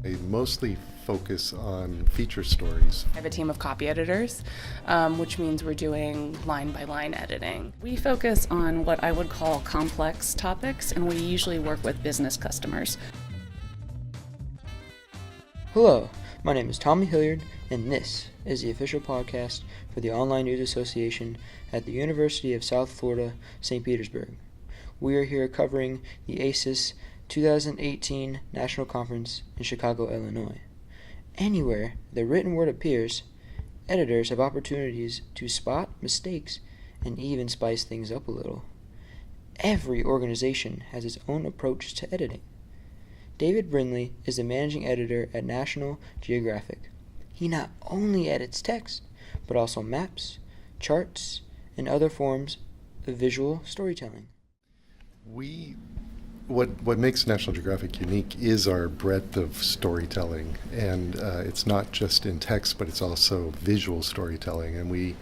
I mostly focus on feature stories. I have a team of copy editors, which means we're doing line-by-line editing. We focus on what I would call complex topics, and we usually work with business customers. Hello, my name is Tommy Hilliard, and this is the official podcast for the Online News Association at the University of South Florida, St. Petersburg. We are here covering the ACES2018 National Conference in Chicago, Illinois. Anywhere the written word appears, editors have opportunities to spot mistakes and even spice things up a little. Every organization has its own approach to editing. David Brindley is the managing editor at National Geographic. He not only edits text, but also maps, charts, and other forms of visual storytelling. What makes National Geographic unique is our breadth of storytelling, and it's not just in text, but it's also visual storytelling, and we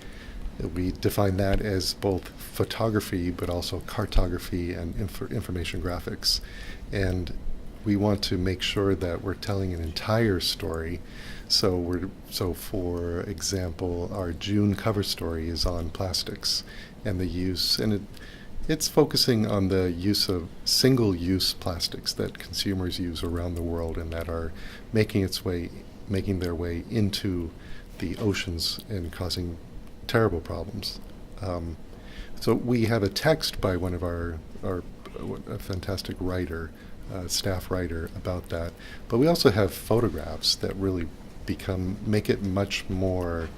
define that as both photography, but also cartography and information graphics, and we want to make sure that we're telling an entire story. So for example, our June cover story is on plastics and the use, and it's focusing on the use of single-use plastics that consumers use around the world and that are making their way into the oceans and causing terrible problems. So we have a text by one of a fantastic writer, staff writer, about that. But we also have photographs that really make it much more,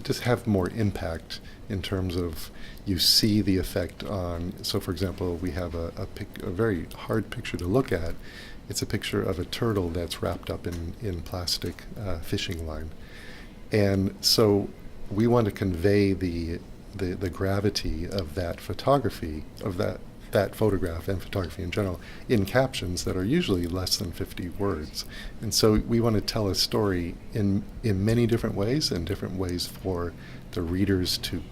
just have more impact in terms of you see the effect on. So for example, we have a very hard picture to look at. It's a picture of a turtle that's wrapped up in plastic fishing line. And so we want to convey the gravity of that photography, of that photograph and photography in general, in captions that are usually less than 50 words. And so we want to tell a story in many different ways, and different ways for the readers to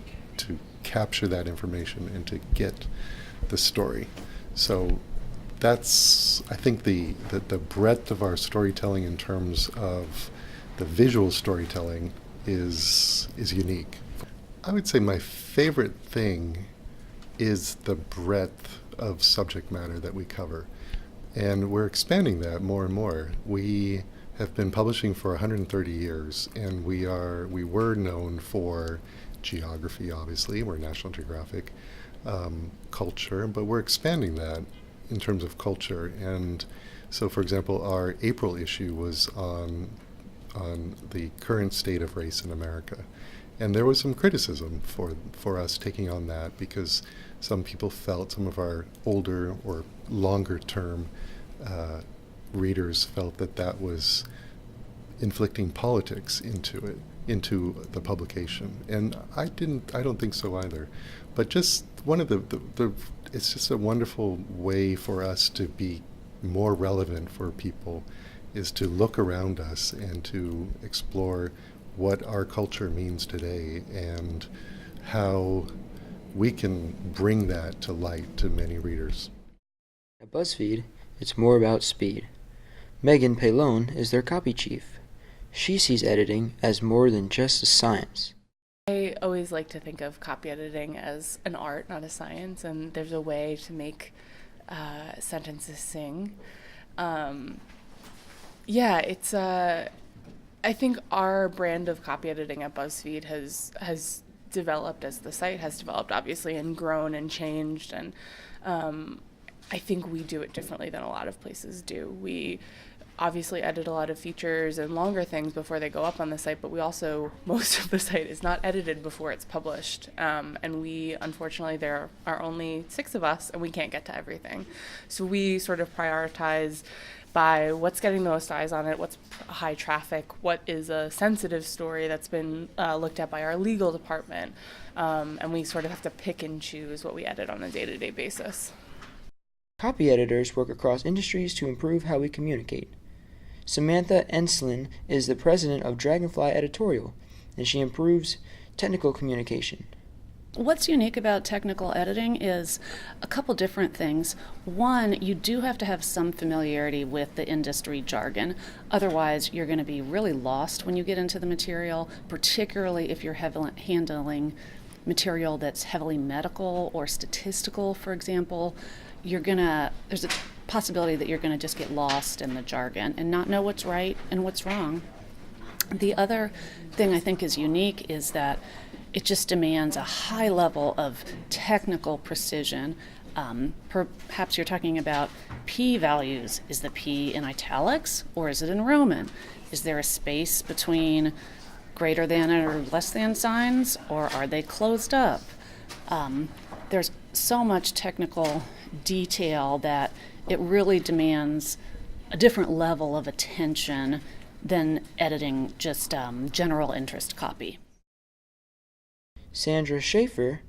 capture that information and to get the story. So that's, I think, the breadth of our storytelling in terms of the visual storytelling is unique. I would say my favorite thing is the breadth of subject matter that we cover. And we're expanding that more and more. We have been publishing for 130 years, and we were known for geography, obviously. We're National Geographic, culture, but we're expanding that in terms of culture. And so, for example, our April issue was on the current state of race in America. And there was some criticism for us taking on that, because some people felt, some of our older or longer term readers felt that was inflicting politics into the publication. And I don't think so either. But just one of it's just a wonderful way for us to be more relevant for people, is to look around us and to explore what our culture means today and how we can bring that to light to many readers. At BuzzFeed, it's more about speed. Megan Paolone is their copy chief. She sees editing as more than just a science. I always like to think of copy editing as an art, not a science, and there's a way to make sentences sing. I think our brand of copy editing at BuzzFeed has developed as the site has developed, obviously, and grown and changed. And I think we do it differently than a lot of places do. We obviously edit a lot of features and longer things before they go up on the site, but most of the site is not edited before it's published. And unfortunately, there are only 6 of us, and we can't get to everything. So we sort of prioritize by what's getting the most eyes on it, what's high traffic, what is a sensitive story that's been looked at by our legal department, and we sort of have to pick and choose what we edit on a day-to-day basis. Copy editors work across industries to improve how we communicate. Samantha Enslen is the president of Dragonfly Editorial, and she improves technical communication. What's unique about technical editing is a couple different things. One, you do have to have some familiarity with the industry jargon. Otherwise, you're going to be really lost when you get into the material, particularly if you're handling material that's heavily medical or statistical, for example. There's a possibility that you're going to just get lost in the jargon and not know what's right and what's wrong. The other thing I think is unique is that it just demands a high level of technical precision. Perhaps you're talking about P values. Is the P in italics or is it in Roman? Is there a space between greater than or less than signs, or are they closed up? There's so much technical detail that it really demands a different level of attention than editing just general interest copy. Sandra Schaefer,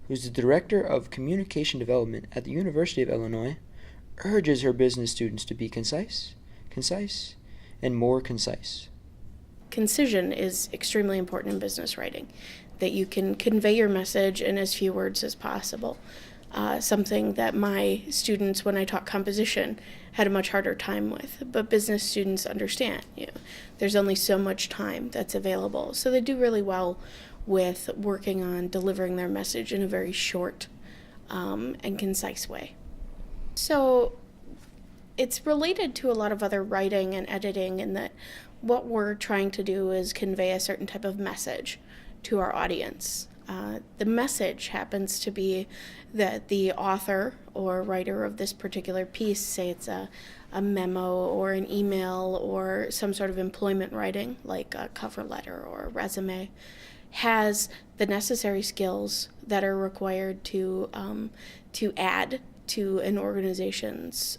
who's the Director of Communication Development at the University of Illinois, urges her business students to be concise, and more concise. Concision is extremely important in business writing, that you can convey your message in as few words as possible. Something that my students, when I taught composition, had a much harder time with. But business students understand, there's only so much time that's available. So they do really well with working on delivering their message in a very short and concise way. So it's related to a lot of other writing and editing in that what we're trying to do is convey a certain type of message to our audience. The message happens to be that the author or writer of this particular piece, say it's a memo or an email or some sort of employment writing like a cover letter or a resume, has the necessary skills that are required to add to an organization's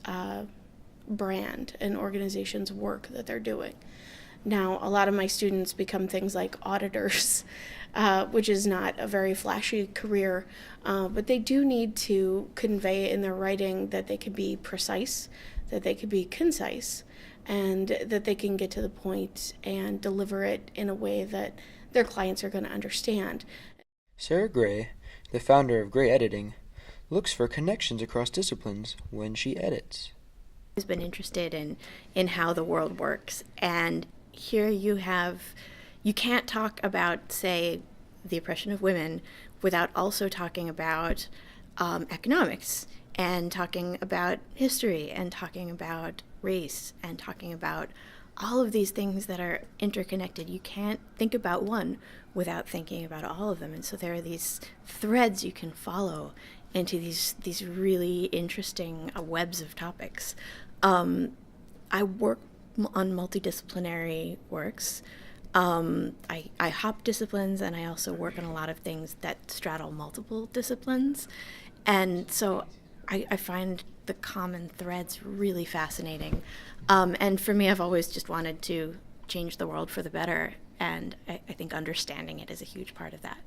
brand, an organization's work that they're doing. Now, a lot of my students become things like auditors, which is not a very flashy career, but they do need to convey in their writing that they can be precise, that they can be concise, and that they can get to the point and deliver it in a way that their clients are going to understand. Sarah Gray, the founder of Gray Editing, looks for connections across disciplines when she edits. I've been interested in how the world works, and here you can't talk about, say, the oppression of women without also talking about economics and talking about history and talking about race and talking about all of these things that are interconnected. You can't think about one without thinking about all of them. And so there are these threads you can follow into these really interesting webs of topics. I work on multidisciplinary works. I hop disciplines, and I also work on a lot of things that straddle multiple disciplines. And so I find the common threads really fascinating. And for me, I've always just wanted to change the world for the better, and I think understanding it is a huge part of that.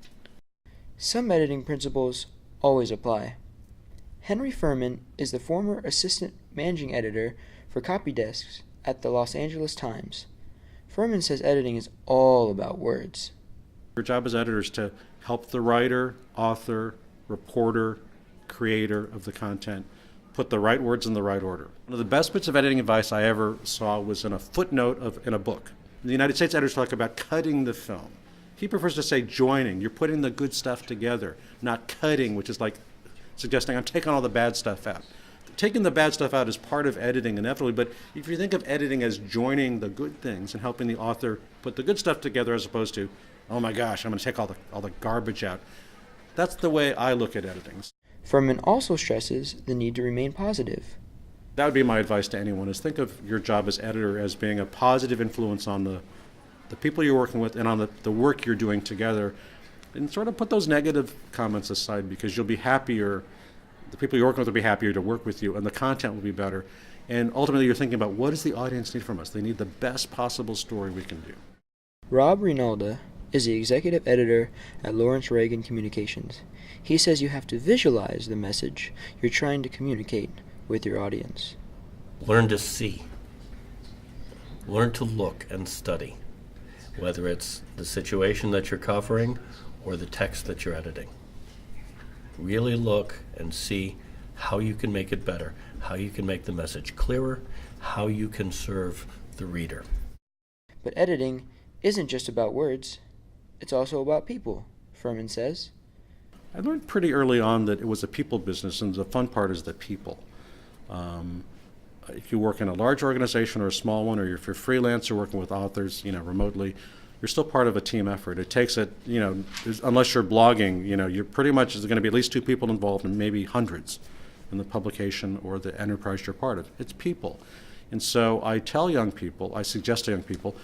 Some editing principles always apply. Henry Fuhrmann is the former assistant managing editor for copy desks at the Los Angeles Times. Fuhrmann says editing is all about words. Our job as editors is to help the writer, author, reporter, creator of the content put the right words in the right order. One of the best bits of editing advice I ever saw was in a footnote in a book. The United States editors talk about cutting the film. He prefers to say joining. You're putting the good stuff together, not cutting, which is like suggesting I'm taking all the bad stuff out. Taking the bad stuff out is part of editing inevitably, but if you think of editing as joining the good things and helping the author put the good stuff together as opposed to, oh my gosh, I'm going to take all the garbage out. That's the way I look at editing. Fuhrmann also stresses the need to remain positive. That would be my advice to anyone, is think of your job as editor as being a positive influence on the people you're working with and on the work you're doing together, and sort of put those negative comments aside, because you'll be happier, the people you're working with will be happier to work with you, and the content will be better. And ultimately you're thinking about, what does the audience need from us? They need the best possible story we can do. Rob Reinalda is the executive editor at Lawrence Reagan Communications. He says you have to visualize the message you're trying to communicate with your audience. Learn to see. Learn to look and study, whether it's the situation that you're covering or the text that you're editing. Really look and see how you can make it better, how you can make the message clearer, how you can serve the reader. But editing isn't just about words, it's also about people, Fuhrmann says. I learned pretty early on that it was a people business, and the fun part is the people. If you work in a large organization or a small one, or if you're a freelancer working with authors, remotely, you're still part of a team effort. It takes unless you're blogging, you're pretty much there's going to be at least 2 people involved, and maybe hundreds in the publication or the enterprise you're part of. It's people. And so I suggest to young people,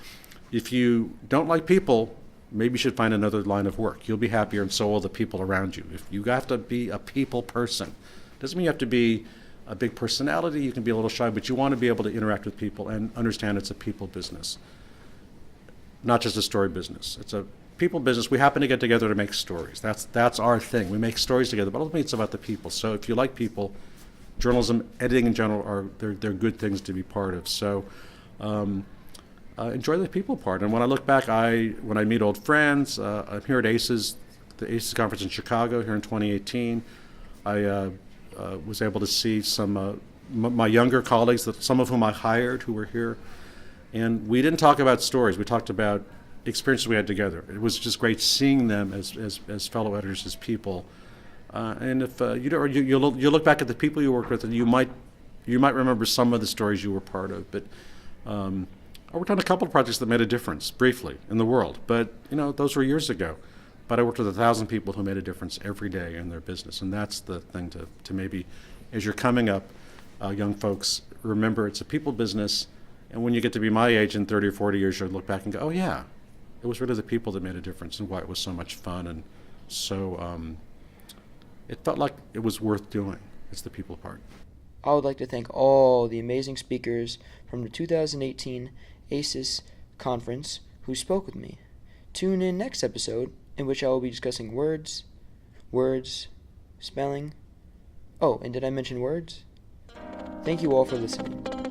if you don't like people, maybe you should find another line of work. You'll be happier, and so will the people around you. If you have to be a people person, doesn't mean you have to be a big personality. You can be a little shy, but you want to be able to interact with people and understand it's a people business, not just a story business. It's a people business. We happen to get together to make stories. That's our thing. We make stories together, but ultimately it's about the people. So if you like people, journalism, editing in general, they're good things to be part of. So enjoy the people part. And when I look back, when I meet old friends, I'm here at ACES, the ACES conference in Chicago here in 2018. I was able to see some my younger colleagues, some of whom I hired, who were here. And we didn't talk about stories. We talked about experiences we had together. It was just great seeing them as fellow editors, as people. And if you look back at the people you worked with, and you might remember some of the stories you were part of. But I worked on a couple of projects that made a difference briefly in the world. But those were years ago. But I worked with 1,000 people who made a difference every day in their business, and that's the thing to maybe, as you're coming up, young folks, remember it's a people business. And when you get to be my age in 30 or 40 years, you'll look back and go, oh yeah, it was really the people that made a difference, and why it was so much fun, and so it felt like it was worth doing. It's the people part. I would like to thank all the amazing speakers from the 2018 ACES conference who spoke with me. Tune in next episode, in which I will be discussing words, spelling. Oh, and did I mention words? Thank you all for listening.